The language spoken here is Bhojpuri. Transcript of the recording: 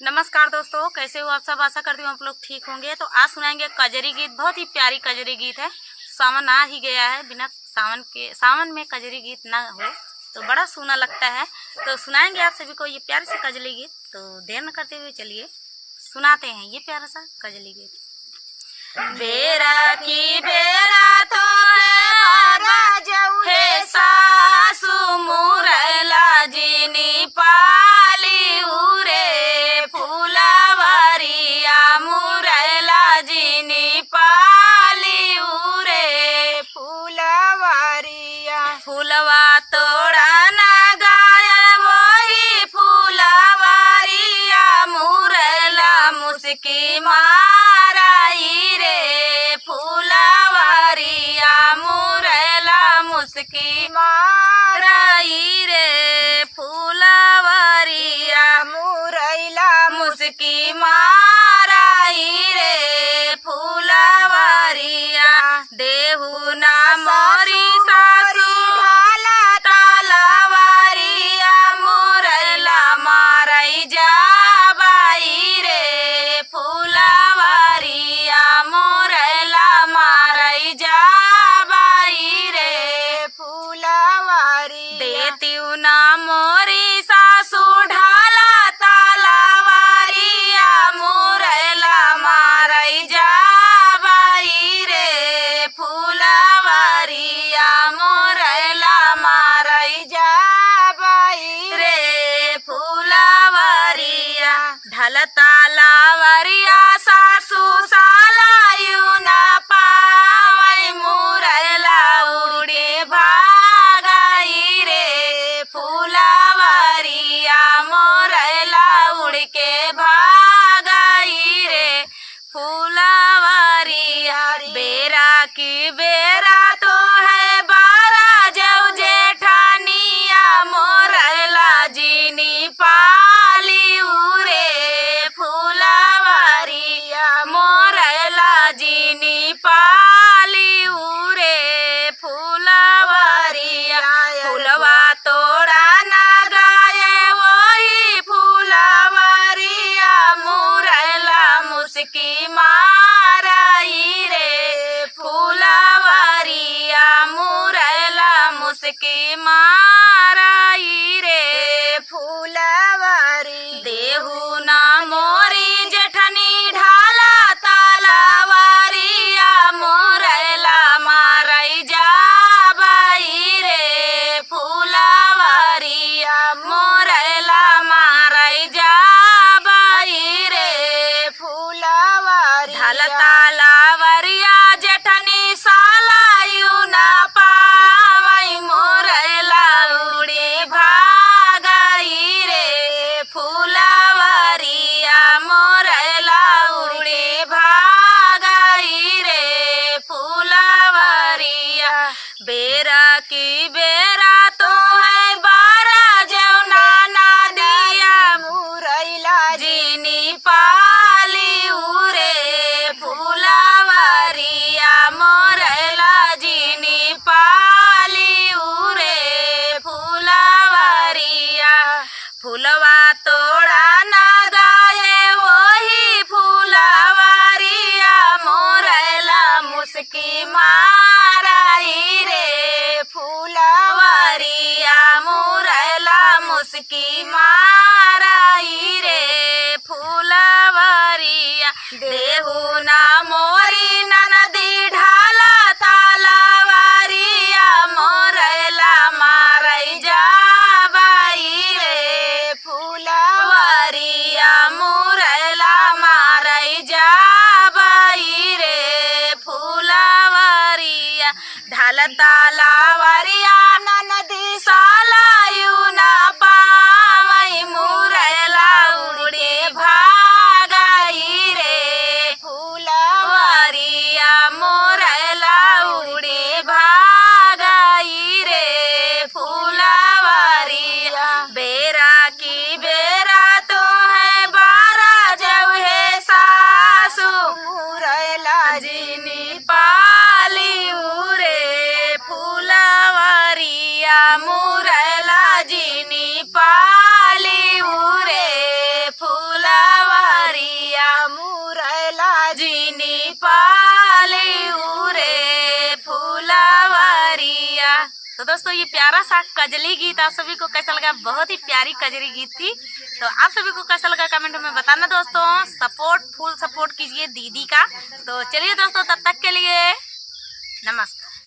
नमस्कार दोस्तों, कैसे हो आप सब। आशा करती हूँ आप लोग ठीक होंगे। तो आज सुनाएंगे कजरी गीत। बहुत ही प्यारी कजरी गीत है। सावन आ ही गया है, बिना सावन में कजरी गीत ना हो तो बड़ा सूना लगता है। तो सुनाएंगे आप सभी को ये प्यारी सी कजरी गीत। तो देर न करते हुए चलिए सुनाते हैं ये प्यारा सा कजरी गीत। बेरा की बेरा तो है सासु मुरैला जीनी पाली उरे फूलवरिया मुरैला जीनी पाली उरे फूलवरिया फूलवा तोड़ा ना गाय वही फूलवरिया मुरैला मुस्की माराई रे फूलवरिया मुरैला मुस्की माराई रे फूलवरिया मुरैला मुस्की माराई रे फूलवरिया देहु ना मोरी सासू ढाला तलवारिया मुरैला मारई जाबाई रे फूलवरिया मुरैला मारई जाबाई रे फूलवरी देतीउ ना मोरी सासू ढाला तलवारिया मुरैला मारई जाबाई रे फूलवरिया मुरैला मारई जाबाई रे फूलवरिया ढलता लावरिया सासू सालायु ना पावई मुरैला उड़े भागाई रे फूलवरिया मुरैला उड़ के भागाई रे फूलवरिया बेरा की बेरा तो है बारा जऊ जेठानिया मोरैला जीनी पाली उरे फूलवरिया मोरैला जीनी पाली उरे फूलवरिया फूलवा तोड़ा ना गाये वही फूलवरिया मुरैला मुस्की माराई रे फूलवरिया मुरैला मुस्की माराई रे फूलवरी देहु ना मोरी जेठनी ढाला तलवारिया मुरैला मारई जाबाई रे फूलवरिया मुरैला मारई जाबाई रे फूलवरी ढलता लावरिया जेठनी सालायु ना पावई मुरैला उड़े भागाई रे फूलवरिया मुरैला उड़े भागाई रे फूलवरिया बेरा की बेरा तो है बारा जौना ना दिया मुरैला जीनी पाली उरे फूलवरिया मुरैला जीनी पाली उरे फूलवरिया फूलवा तोड़ा ना गाये वही फूलवरिया मुरैला मुस्की माराई रे फूलवरिया मुरैला मुस्की माराई रे फूलवरिया देहु ना मोरी ननदी ढाला तलवारिया मुरैला मारई जाबाई रे फूलवरिया मुरैला मारई जाबाई रे फूलवरिया ढलता लावरिया ननदी सालायु ना पावई खिलली उरे फूलावरिया। तो दोस्तों ये प्यारा सा कजली गीत आप सभी को कैसा लगा, बहुत ही प्यारी कजरी गीत थी। तो आप सभी को कैसा लगा कमेंट में बताना दोस्तों। फुल सपोर्ट कीजिए दीदी का। तो चलिए दोस्तों, तब तक के लिए नमस्कार।